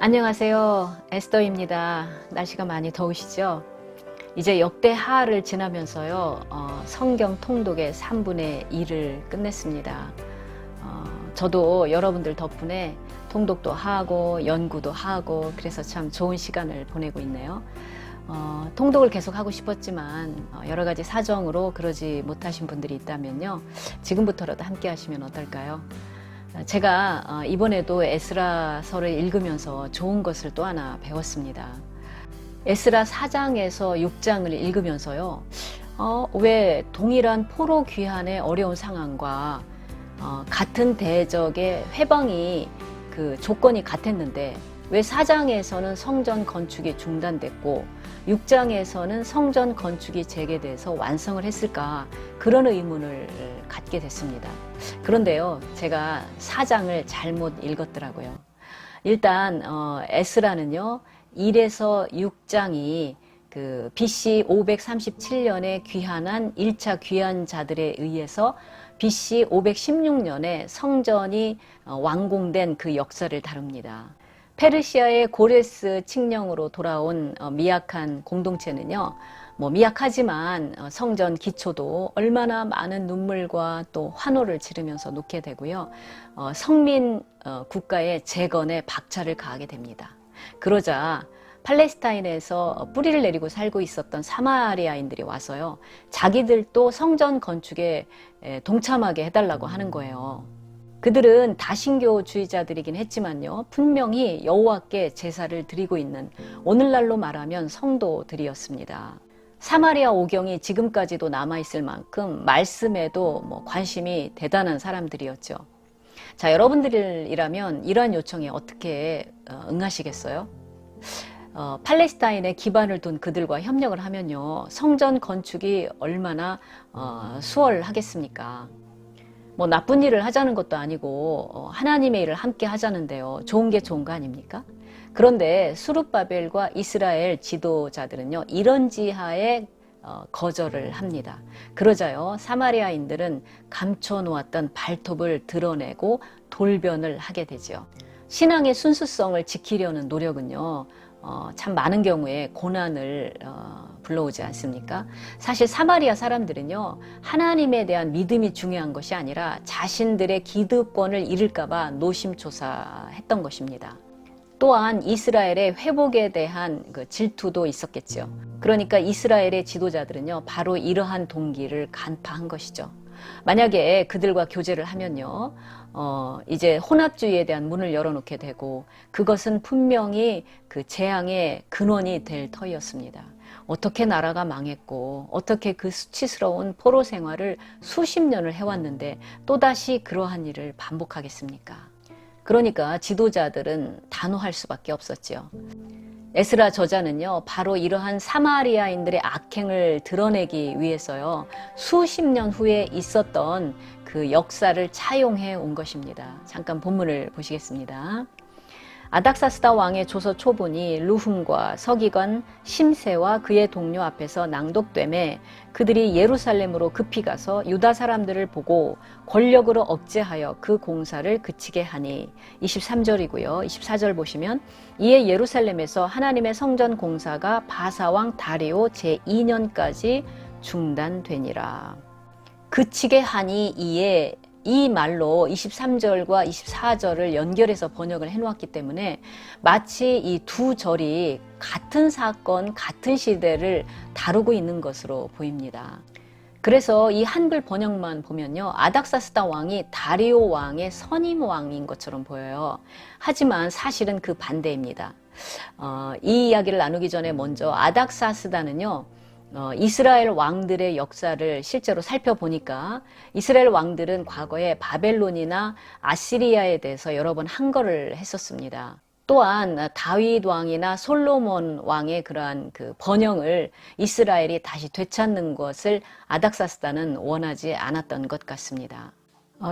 안녕하세요. 에스더입니다. 날씨가 많이 더우시죠? 이제 역대하를 지나면서요, 성경 통독의 3분의 2를 끝냈습니다. 저도 여러분들 덕분에 통독도 하고 연구도 하고 그래서 참 좋은 시간을 보내고 있네요. 통독을 계속 하고 싶었지만 여러 가지 사정으로 그러지 못하신 분들이 있다면요, 지금부터라도 함께 하시면 어떨까요? 제가 이번에도 에스라서를 읽으면서 좋은 것을 또 하나 배웠습니다. 에스라 4장에서 6장을 읽으면서요, 왜 동일한 포로 귀환의 어려운 상황과 같은 대적의 회방이 그 조건이 같았는데 왜 4장에서는 성전 건축이 중단됐고 6장에서는 성전 건축이 재개돼서 완성을 했을까, 그런 의문을 갖게 됐습니다. 그런데요, 제가 4장을 잘못 읽었더라고요. 일단 에스라는요 1에서 6장이 그 BC 537년에 귀환한 1차 귀환자들에 의해서 BC 516년에 성전이 완공된 그 역사를 다룹니다. 페르시아의 고레스 칙령으로 돌아온 미약한 공동체는요, 미약하지만 성전 기초도 얼마나 많은 눈물과 또 환호를 지르면서 놓게 되고요, 성민 국가의 재건에 박차를 가하게 됩니다. 그러자 팔레스타인에서 뿌리를 내리고 살고 있었던 사마리아인들이 와서요, 자기들도 성전 건축에 동참하게 해달라고 하는 거예요. 그들은 다신교주의자들이긴 했지만요, 분명히 여호와께 제사를 드리고 있는 오늘날로 말하면 성도들이었습니다. 사마리아 오경이 지금까지도 남아있을 만큼 말씀에도 관심이 대단한 사람들이었죠. 자, 여러분들이라면 이러한 요청에 어떻게 응하시겠어요? 팔레스타인에 기반을 둔 그들과 협력을 하면요, 성전 건축이 얼마나 수월하겠습니까? 나쁜 일을 하자는 것도 아니고 하나님의 일을 함께 하자는데요, 좋은 게 좋은 거 아닙니까? 그런데 수룹바벨과 이스라엘 지도자들은요, 이런 지하에 거절을 합니다. 그러자요, 사마리아인들은 감춰놓았던 발톱을 드러내고 돌변을 하게 되죠. 신앙의 순수성을 지키려는 노력은요, 참 많은 경우에 고난을 불러오지 않습니까? 사실 사마리아 사람들은요, 하나님에 대한 믿음이 중요한 것이 아니라 자신들의 기득권을 잃을까봐 노심초사했던 것입니다. 또한 이스라엘의 회복에 대한 그 질투도 있었겠죠. 그러니까 이스라엘의 지도자들은요, 바로 이러한 동기를 간파한 것이죠. 만약에 그들과 교제를 하면요, 이제 혼합주의에 대한 문을 열어놓게 되고, 그것은 분명히 그 재앙의 근원이 될 터였습니다. 어떻게 나라가 망했고, 어떻게 그 수치스러운 포로 생활을 수십 년을 해왔는데 또다시 그러한 일을 반복하겠습니까? 그러니까 지도자들은 단호할 수밖에 없었죠. 에스라 저자는요, 바로 이러한 사마리아인들의 악행을 드러내기 위해서요, 수십 년 후에 있었던 그 역사를 차용해 온 것입니다. 잠깐 본문을 보시겠습니다. 아닥사스다 왕의 조서 초본이 르훔과 서기관 심세와 그의 동료 앞에서 낭독되매 그들이 예루살렘으로 급히 가서 유다 사람들을 보고 권력으로 억제하여 그 공사를 그치게 하니, 23절이고요. 24절 보시면, 이에 예루살렘에서 하나님의 성전 공사가 바사왕 다리오 제2년까지 중단되니라. 그치게 하니, 이에 이 말로 23절과 24절을 연결해서 번역을 해놓았기 때문에 마치 이 두 절이 같은 사건, 같은 시대를 다루고 있는 것으로 보입니다. 그래서 이 한글 번역만 보면요, 아닥사스다 왕이 다리오 왕의 선임 왕인 것처럼 보여요. 하지만 사실은 그 반대입니다. 이 이야기를 나누기 전에 먼저 아닥사스다는요, 이스라엘 왕들의 역사를 실제로 살펴보니까 이스라엘 왕들은 과거에 바벨론이나 아시리아에 대해서 여러 번 항거를 했었습니다. 또한 다윗 왕이나 솔로몬 왕의 그러한 그 번영을 이스라엘이 다시 되찾는 것을 아닥사스다는 원하지 않았던 것 같습니다.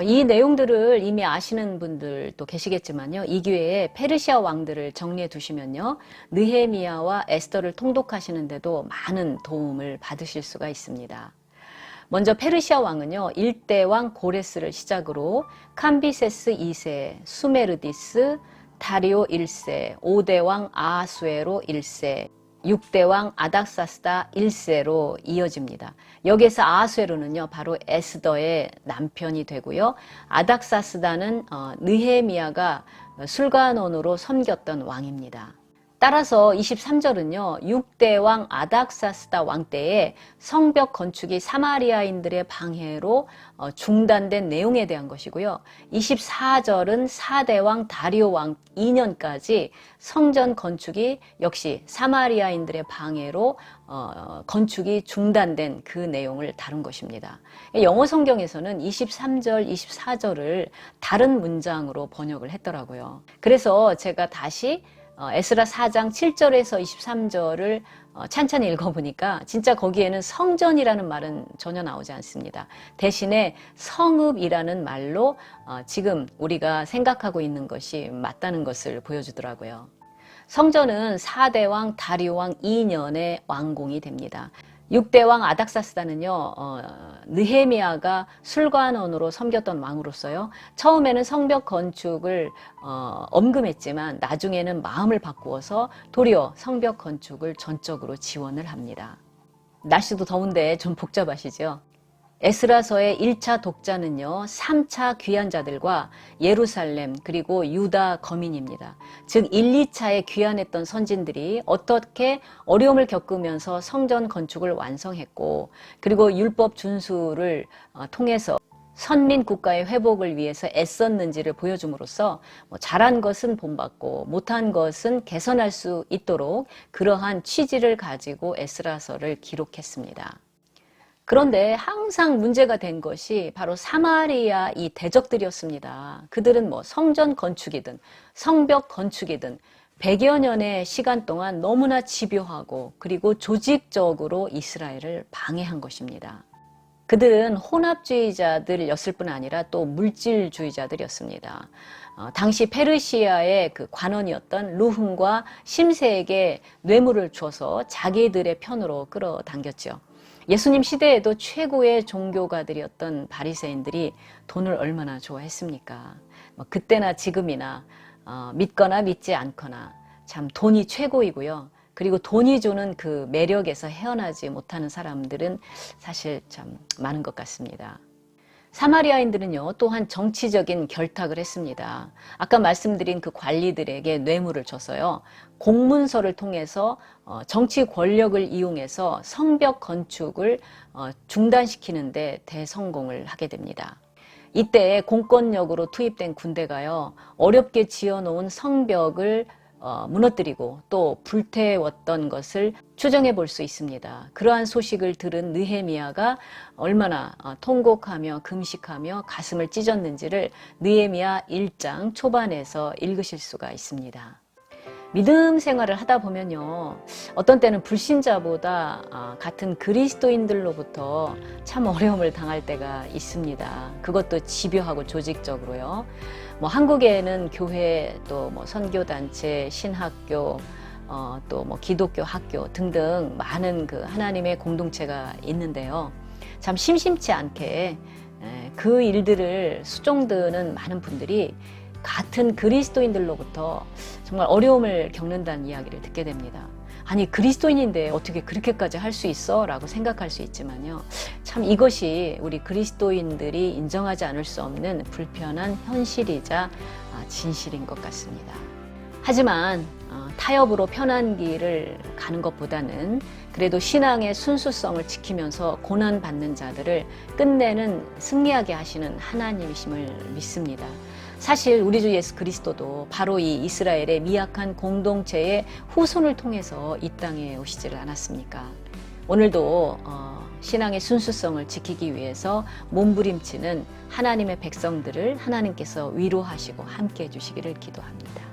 이 내용들을 이미 아시는 분들도 계시겠지만요, 이 기회에 페르시아 왕들을 정리해 두시면요, 느헤미야와 에스더를 통독하시는데도 많은 도움을 받으실 수가 있습니다. 먼저 페르시아 왕은요, 1대 왕 고레스를 시작으로 캄비세스 2세, 수메르디스, 다리오 1세, 5대 왕 아하수에로 1세, 6대 왕 아닥사스다 1세로 이어집니다. 여기에서 아하수에로는요, 바로 에스더의 남편이 되고요. 아닥사스다는 느헤미야가 술관원으로 섬겼던 왕입니다. 따라서 23절은요, 6대 왕 아닥사스다 왕 때에 성벽 건축이 사마리아인들의 방해로 중단된 내용에 대한 것이고요. 24절은 4대 왕 다리오 왕 2년까지 성전 건축이 역시 사마리아인들의 방해로 건축이 중단된 그 내용을 다룬 것입니다. 영어 성경에서는 23절, 24절을 다른 문장으로 번역을 했더라고요. 그래서 제가 다시 에스라 4장 7절에서 23절을 찬찬히 읽어보니까 진짜 거기에는 성전이라는 말은 전혀 나오지 않습니다. 대신에 성읍이라는 말로 지금 우리가 생각하고 있는 것이 맞다는 것을 보여주더라고요. 성전은 4대 왕 다리오 왕 2년에 완공이 됩니다. 6대 왕 아닥사스다는요, 느헤미야가 술관원으로 섬겼던 왕으로서요, 처음에는 성벽 건축을 엄금했지만 나중에는 마음을 바꾸어서 도리어 성벽 건축을 전적으로 지원을 합니다. 날씨도 더운데 좀 복잡하시죠? 에스라서의 1차 독자는요, 3차 귀환자들과 예루살렘 그리고 유다 거민입니다. 즉 1, 2차에 귀환했던 선진들이 어떻게 어려움을 겪으면서 성전 건축을 완성했고, 그리고 율법 준수를 통해서 선민 국가의 회복을 위해서 애썼는지를 보여줌으로써 잘한 것은 본받고 못한 것은 개선할 수 있도록 그러한 취지를 가지고 에스라서를 기록했습니다. 그런데 항상 문제가 된 것이 바로 사마리아 이 대적들이었습니다. 그들은 성전 건축이든 성벽 건축이든 100여 년의 시간 동안 너무나 집요하고 그리고 조직적으로 이스라엘을 방해한 것입니다. 그들은 혼합주의자들이었을 뿐 아니라 또 물질주의자들이었습니다. 당시 페르시아의 그 관원이었던 루훔과 심세에게 뇌물을 줘서 자기들의 편으로 끌어당겼죠. 예수님 시대에도 최고의 종교가들이었던 바리새인들이 돈을 얼마나 좋아했습니까? 그때나 지금이나 믿거나 믿지 않거나 참 돈이 최고이고요. 그리고 돈이 주는 그 매력에서 헤어나지 못하는 사람들은 사실 참 많은 것 같습니다. 사마리아인들은요, 또한 정치적인 결탁을 했습니다. 아까 말씀드린 그 관리들에게 뇌물을 줘서요, 공문서를 통해서 정치 권력을 이용해서 성벽 건축을 중단시키는데 대성공을 하게 됩니다. 이때 공권력으로 투입된 군대가요, 어렵게 지어놓은 성벽을 무너뜨리고 또 불태웠던 것을 추정해 볼 수 있습니다. 그러한 소식을 들은 느헤미야가 얼마나 통곡하며 금식하며 가슴을 찢었는지를 느헤미야 1장 초반에서 읽으실 수가 있습니다. 믿음 생활을 하다 보면요, 어떤 때는 불신자보다 같은 그리스도인들로부터 참 어려움을 당할 때가 있습니다. 그것도 집요하고 조직적으로요. 한국에는 교회, 또 선교단체, 신학교, 또 기독교 학교 등등 많은 그 하나님의 공동체가 있는데요. 참 심심치 않게 그 일들을 수종드는 많은 분들이 같은 그리스도인들로부터 정말 어려움을 겪는다는 이야기를 듣게 됩니다. 아니, 그리스도인인데 어떻게 그렇게까지 할 수 있어? 라고 생각할 수 있지만요. 참 이것이 우리 그리스도인들이 인정하지 않을 수 없는 불편한 현실이자 진실인 것 같습니다. 하지만 타협으로 편한 길을 가는 것보다는 그래도 신앙의 순수성을 지키면서 고난받는 자들을 끝내는 승리하게 하시는 하나님이심을 믿습니다. 사실 우리 주 예수 그리스도도 바로 이 이스라엘의 미약한 공동체의 후손을 통해서 이 땅에 오시지를 않았습니까? 오늘도 신앙의 순수성을 지키기 위해서 몸부림치는 하나님의 백성들을 하나님께서 위로하시고 함께 해주시기를 기도합니다.